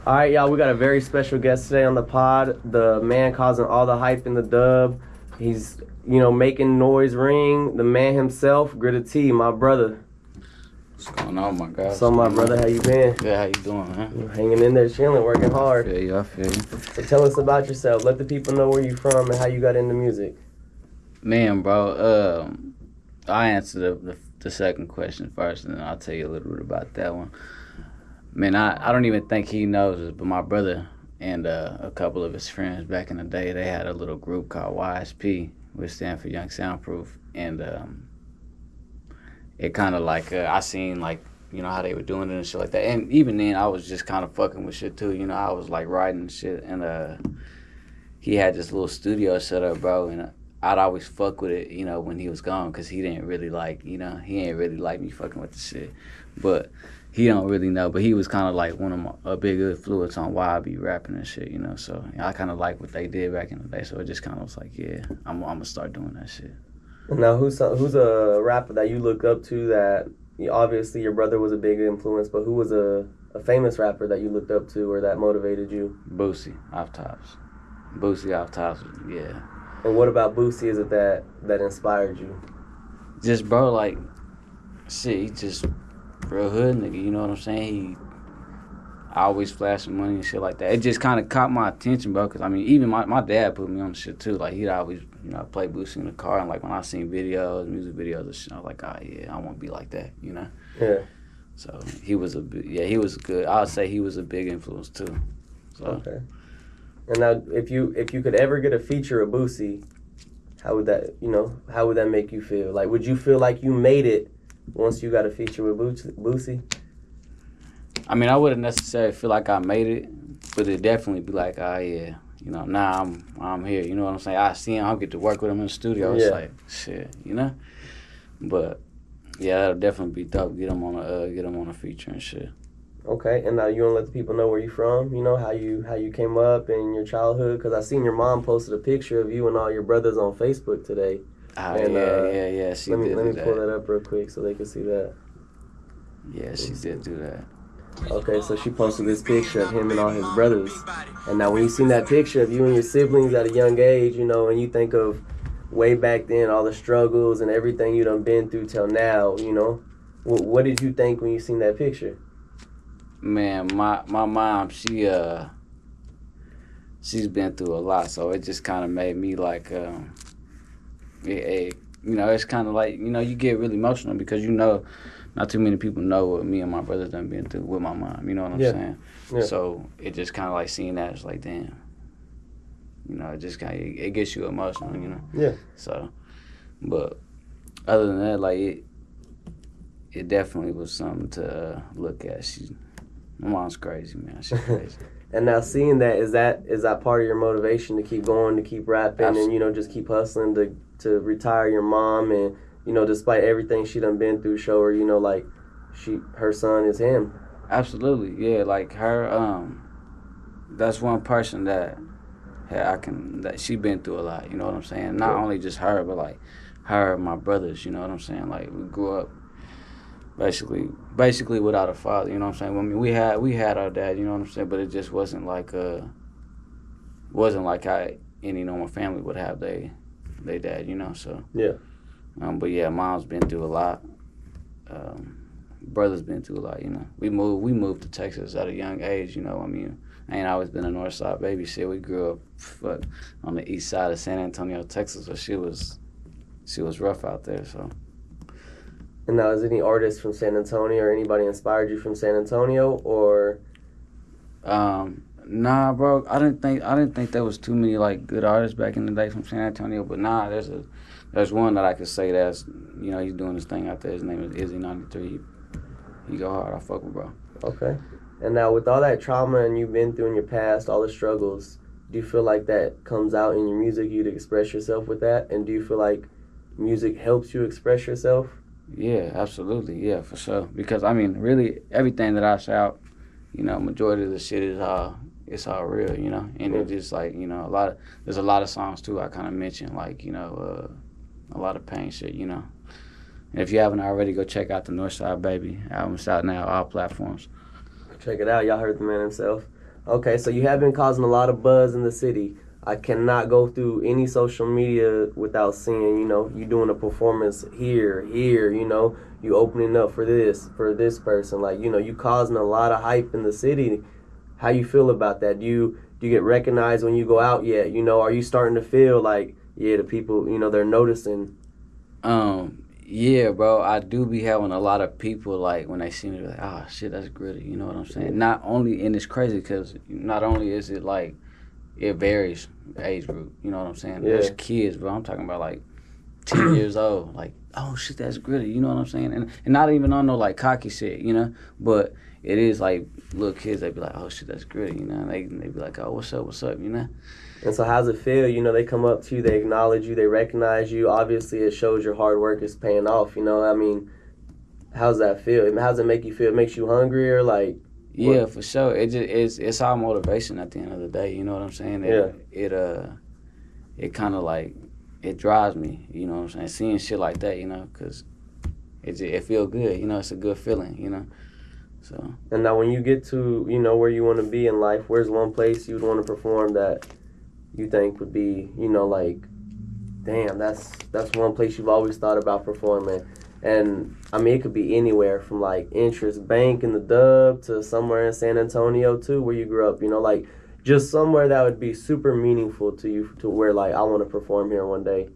All right, y'all, we got a very special guest today on the pod. The man causing all the hype in the dub. He's, making noise ring. The man himself, Gritta T, my brother. What's going on, my guy? So, my brother, how you been? Yeah, how you doing, man? Hanging in there, chilling, working hard. I feel you. So tell us about yourself. Let the people know where you from and how you got into music. Man, bro, I answer the second question first, and then I'll tell you a little bit about that one. Man, I don't even think he knows this, but my brother and a couple of his friends back in the day, they had a little group called YSP, which stands for Young Soundproof, and it kind of like, I seen like, how they were doing it and shit like that, and even then, I was just kind of fucking with shit too, I was like writing and shit, and he had this little studio set up, bro, and I'd always fuck with it, when he was gone, because he didn't really like, he ain't really like me fucking with the shit, but he don't really know, but he was kind of like a big influence on why I be rapping and shit, so I kind of like what they did back in the day, so it just kind of was like, yeah, I'm gonna start doing that shit. Now, who's a rapper that you look up to that, obviously your brother was a big influence, but who was a famous rapper that you looked up to or that motivated you? Boosie, off tops, yeah. And what about Boosie is it that inspired you? Just, bro, like, shit, he just real hood nigga, you know what I'm saying? He always flashing money and shit like that. It just kind of caught my attention, bro, because, even my dad put me on the shit, too. Like, he'd always, play Boosie in the car, and, like, when I seen music videos and shit, I was like, oh, yeah, I want to be like that, Yeah. So, he was good. I would say he was a big influence, too. So. Okay. And now, if you could ever get a feature of Boosie, how would that make you feel? Like, would you feel like you made it once you got a feature with Boosie? I wouldn't necessarily feel like I made it, but it'd definitely be like, oh yeah, now I'm here. You know what I'm saying? I see him, I'll get to work with him in the studio. It's like shit, But yeah, that'll definitely be dope. Get him on a feature and shit. Okay, and now you want to let the people know where you from? How you came up in your childhood? Because I seen your mom posted a picture of you and all your brothers on Facebook today. Oh, and, yeah. Let me pull that up real quick so they can see that. Yeah, she did do that. Okay, so she posted this picture of him and all his brothers. And now when you seen that picture of you and your siblings at a young age, and you think of way back then, all the struggles and everything you done been through till now, what did you think when you seen that picture? Man, my mom, she's been through a lot, so it just kind of made me like, it's kind of like, you get really emotional because not too many people know what me and my brothers done been through with my mom, you know what I'm saying? Yeah. So it just kind of like seeing that, it's like, damn, it just kind of, it gets you emotional, Yeah. So, but other than that, like, it definitely was something to look at. My mom's crazy, man. She's crazy. And now seeing that, is that part of your motivation to keep going, to keep rapping, Absolutely. And just keep hustling to retire your mom, and despite everything she done been through, show her like her son is him. Absolutely, yeah. Like her, that's one person that she been through a lot. You know what I'm saying? Not only just her, but like her, my brothers. You know what I'm saying? Like we grew up basically without a father, you know what I'm saying? We had our dad, you know what I'm saying, but it just wasn't like how any normal family would have their dad, so. Yeah. But yeah, mom's been through a lot. Brother's been through a lot, We moved to Texas at a young age, I ain't always been a north side baby. Shit, we grew up on the east side of San Antonio, Texas, so she was rough out there, so. And now, is any artist from San Antonio or anybody inspired you from San Antonio, or? Nah, bro. I didn't think there was too many like good artists back in the day from San Antonio. But nah, there's one that I could say that's he's doing his thing out there. His name is Izzy93. He go hard. I fuck with bro. Okay. And now with all that trauma and you've been through in your past, all the struggles, do you feel like that comes out in your music? You to express yourself with that, and do you feel like music helps you express yourself? Yeah, absolutely. Yeah, for sure. Because really, everything that I shout, majority of the shit is all real, and it's just like, there's a lot of songs too I kind of mentioned, like, a lot of pain shit, And if you haven't already, go check out the Northside Baby album. It's out now, all platforms. Check it out. Y'all heard the man himself. Okay, so you have been causing a lot of buzz in the city. I cannot go through any social media without seeing, you doing a performance here, you opening up for this person. Like, you causing a lot of hype in the city. How you feel about that? Do you get recognized when you go out yet? Are you starting to feel like, yeah, the people, they're noticing? Yeah, bro, I do be having a lot of people, like, when they see me, like, oh, shit, that's Gritta, you know what I'm saying? Not only, and it's crazy, because not only is it, like, it varies age group, you know what I'm saying? Yeah. There's kids, bro, I'm talking about, like, 10 years old, like, oh, shit, that's Gritta, you know what I'm saying? And not even on no, like, cocky shit, but it is, like, little kids, they be like, oh, shit, that's Gritta, and they be like, oh, what's up, And so how's it feel? They come up to you, they acknowledge you, they recognize you. Obviously, it shows your hard work is paying off, I mean, how's that feel? How's it make you feel? It makes you hungrier, like? Yeah, what? for sure. It's all motivation at the end of the day, you know what I'm saying? It kind of like, it drives me, you know what I'm saying? Seeing shit like that, because it feel good, it's a good feeling, so. And now when you get to, where you want to be in life, where's one place you'd want to perform that you think would be, like, damn, that's one place you've always thought about performing? And I mean, it could be anywhere from like Interest Bank in the Dub to somewhere in San Antonio too, where you grew up. Like just somewhere that would be super meaningful to you, to where like I want to perform here one day.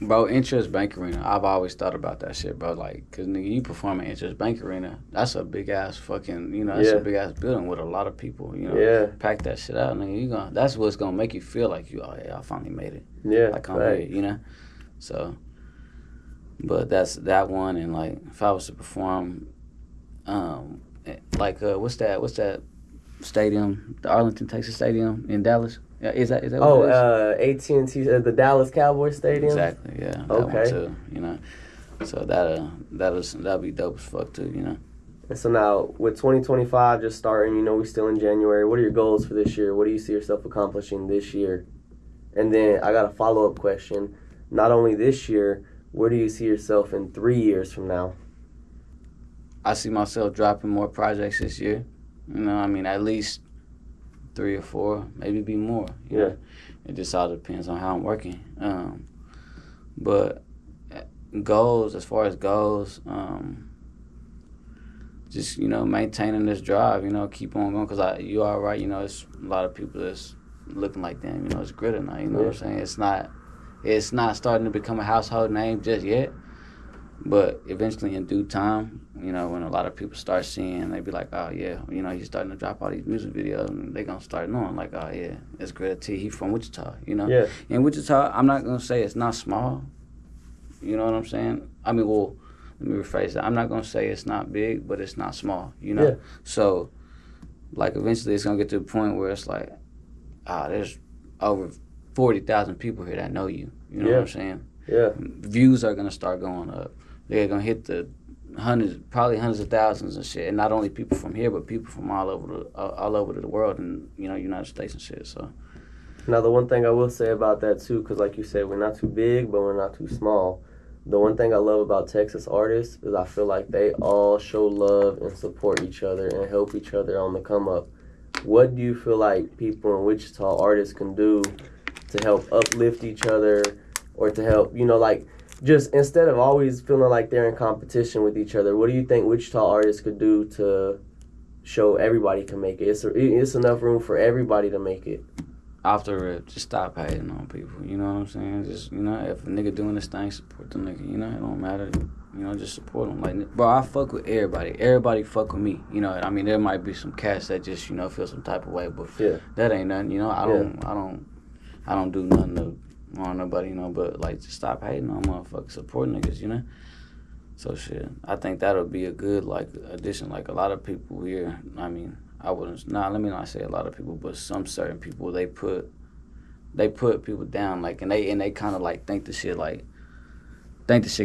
Bro, Interest Bank Arena, I've always thought about that shit, bro. Like, cause nigga, you perform at Interest Bank Arena, that's a big ass fucking, that's a big ass building with a lot of people, pack that shit out, nigga. That's what's gonna make you feel like oh yeah, I finally made it. Yeah, like I'm here, So, but that's that one, and like if I was to perform, what's that stadium, the Arlington, Texas Stadium in Dallas? Yeah, is that what it is? AT&T, the Dallas Cowboys Stadium. Exactly, yeah. That one too, So that'll be dope as fuck too, And so now with 2025 just starting, we still in January. What are your goals for this year? What do you see yourself accomplishing this year? And then I got a follow-up question. Not only this year, where do you see yourself in 3 years from now? I see myself dropping more projects this year. I mean, at least 3 or 4, maybe be more. You know? It just all depends on how I'm working. But goals, as far as goals, just, maintaining this drive, keep on going. Because you are right, it's a lot of people that's looking like, damn, it's Gritta now, you know what I'm saying? It's not starting to become a household name just yet. But eventually, in due time, when a lot of people start seeing, they be like, oh, yeah, he's starting to drop all these music videos, and they going to start knowing, like, oh, yeah, it's Gritta T. He from Wichita, Yeah. In Wichita, I'm not going to say it's not small. You know what I'm saying? I mean, well, let me rephrase that. I'm not going to say it's not big, but it's not small, Yeah. So, like, eventually it's going to get to the point where it's like, there's over 40,000 people here that know you. You know what I'm saying? Yeah. Views are going to start going up. They're going to hit the probably hundreds of thousands and shit. And not only people from here, but people from all over the world and, United States and shit. So. Now, the one thing I will say about that, too, because like you said, we're not too big, but we're not too small. The one thing I love about Texas artists is I feel like they all show love and support each other and help each other on the come up. What do you feel like people in Wichita artists can do to help uplift each other or to help, just instead of always feeling like they're in competition with each other, what do you think Wichita artists could do to show everybody can make it? It's enough room for everybody to make it. Off the rip, just stop hating on people. You know what I'm saying? Just, if a nigga doing this thing, support the nigga. It don't matter. Just support him. Like, bro, I fuck with everybody. Everybody fuck with me. I mean, there might be some cats that just, feel some type of way, but that ain't nothing. I don't do nothing to on nobody, but like just stop hating on motherfuckers, support niggas, So shit, I think that'll be a good like addition. Like a lot of people here, I mean, let me not say a lot of people, but some certain people they put people down, like and they kind of like think the shit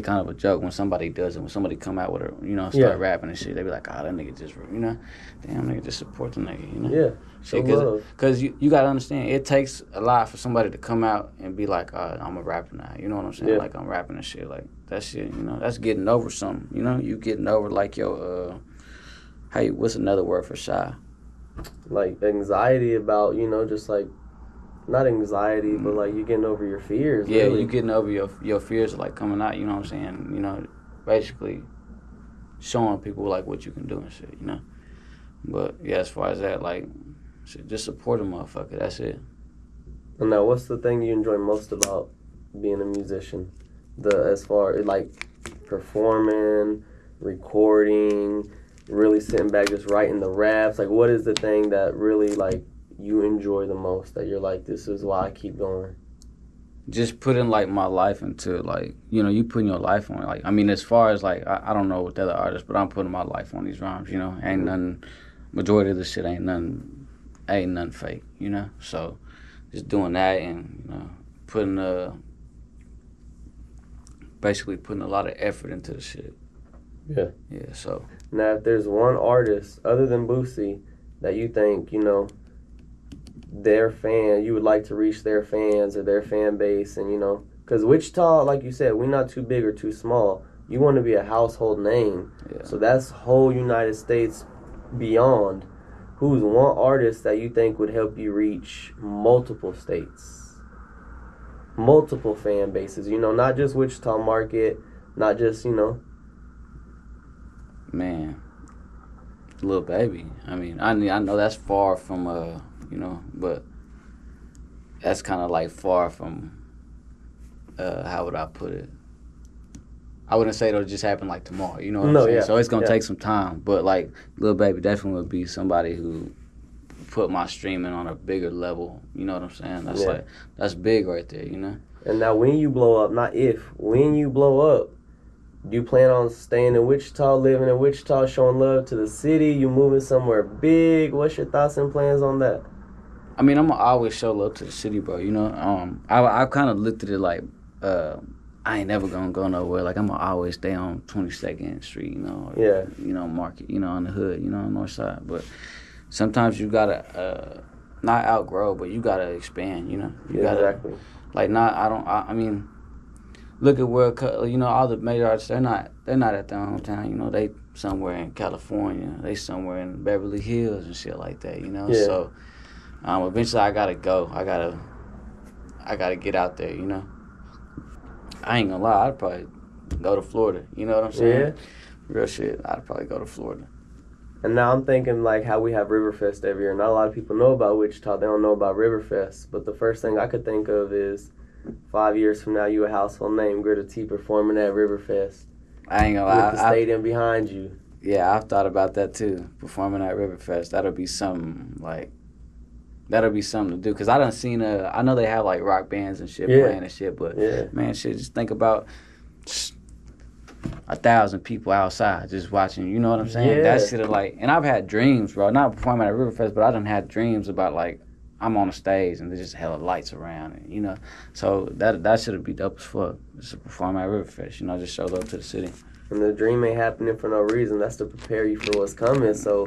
kind of a joke when somebody does it. When somebody come out with a, start rapping and shit, they be like, oh, that nigga just, damn nigga just support the nigga, Yeah. Because you got to understand, it takes a lot for somebody to come out and be like, I'm a rapper now. You know what I'm saying? Yeah. Like, I'm rapping and shit. Like, that shit, that's getting over something. You getting over like your, what's another word for shy? like anxiety about, you know, just like not anxiety, but like you getting over your fears. Yeah, really. you getting over your fears of like coming out. You know what I'm saying? You know, basically showing people like what you can do and shit. You know. But yeah, as far as that, like, shit, just support a motherfucker. That's it. And now, what's the thing you enjoy most about being a musician? As far like performing, recording, really sitting back just writing the raps. Like, what is the thing that really like you enjoy the most? That you're like, this is why I keep going. Just putting like my life into like, you know, you putting your life on it. Like, I mean, as far as like, I don't know with the other artists, but I'm putting my life on these rhymes. You know, ain't nothing. Majority of the shit ain't nothing fake. You know, so just doing that and you know putting basically putting a lot of effort into the shit. Yeah. Yeah. So now, if there's one artist other than Boosie that you think, you know, you would like to reach their fans or their fan base, and you know, because Wichita, like you said, we're not too big or too small. You want to be a household name, so that's whole United States beyond. Who's one artist that you think would help you reach multiple states, multiple fan bases? You know, not just Wichita market, not just, you know. Man, Lil Baby. I mean, I know that's far from you know, but that's kind of like far from how would I put it? I wouldn't say it'll just happen like tomorrow. You know what I'm saying? Yeah, so it's gonna take some time. But like Lil Baby definitely would be somebody who put my streaming on a bigger level. You know what I'm saying? That's like that's big right there. You know. And now, when you blow up, not if, when you blow up, do you plan on staying in Wichita, living in Wichita, showing love to the city? You moving somewhere big? What's your thoughts and plans on that? I mean, I'm gonna always show love to the city, bro. You know, I kind of looked at it like, I ain't never gonna go nowhere. Like I'm gonna always stay on 22nd Street, you know, or, you know, Market, you know, on the hood, you know, on the north side. But sometimes you gotta not outgrow, but you gotta expand. You know, you gotta exactly. Like I mean, look at where you know all the major artists. They're not at their hometown. You know, they somewhere in California. They somewhere in Beverly Hills and shit like that. You know, so. Eventually I gotta go. I gotta get out there, you know. I ain't gonna lie, I'd probably go to Florida. You know what I'm saying? Yeah. Real shit. I'd probably go to Florida. And now I'm thinking like how we have Riverfest every year. Not a lot of people know about Wichita. They don't know about Riverfest. But the first thing I could think of is 5 years from now, you a household name, Gritta T performing at Riverfest. I ain't gonna lie. With the stadium behind you. Yeah, I've thought about that too. Performing at Riverfest. That'll be something to do. Cause I done seen I know they have like rock bands and shit playing and shit, but man, shit, just think about 1,000 people outside just watching. You know what I'm saying? Yeah. That shit like, and I've had dreams, bro. Not performing at Riverfest, but I done had dreams about like I'm on a stage and there's just hella lights around, and you know, so that should be dope as fuck. Just to perform at Riverfest, you know, just show love to the city. And the dream ain't happening for no reason. That's to prepare you for what's coming. So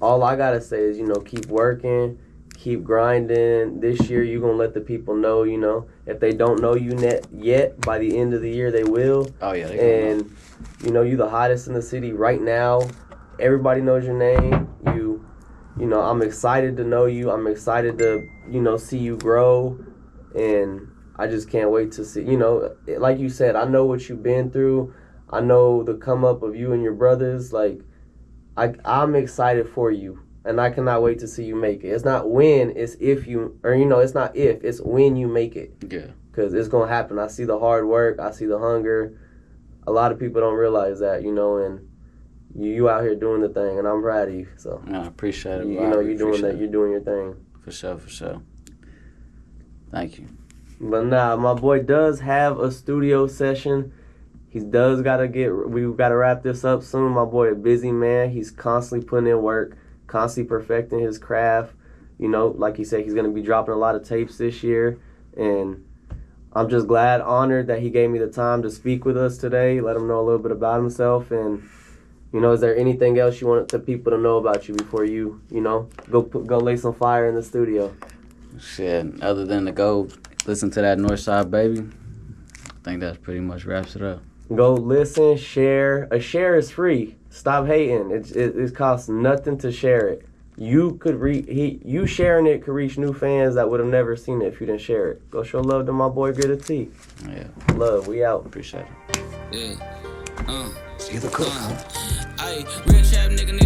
all I gotta say is, you know, keep working. Keep grinding. This year, you're going to let the people know, you know. If they don't know you yet, by the end of the year, they will. Oh, yeah. And, you know, you're the hottest in the city right now. Everybody knows your name. You know, I'm excited to know you. I'm excited to, you know, see you grow. And I just can't wait to see, you know, like you said, I know what you've been through. I know the come up of you and your brothers. Like, I'm excited for you. And I cannot wait to see you make it. It's not when, it's if you, or you know, it's not if, it's when you make it. Yeah. Because it's going to happen. I see the hard work. I see the hunger. A lot of people don't realize that, you know, and you out here doing the thing, and I'm proud of you. So I appreciate it. You know, you're doing that. You're doing your thing. For sure. Thank you. But now, my boy does have a studio session. We've got to wrap this up soon. My boy a busy man. He's constantly putting in work. Constantly perfecting his craft. You know, like he said, he's going to be dropping a lot of tapes this year. And I'm just honored that he gave me the time to speak with us today, let him know a little bit about himself. And, you know, is there anything else you want the people to know about you before you know, go lay some fire in the studio? Shit, other than to go listen to that Northside Baby, I think that pretty much wraps it up. Go listen, share. A share is free. Stop hating. It costs nothing to share it. you could you sharing it could reach new fans that would have never seen it if you didn't share it. Go show love to my boy Gritta T. Yeah. Love, we out. Appreciate it. Yeah. See the cook. Ay, real trap nigga.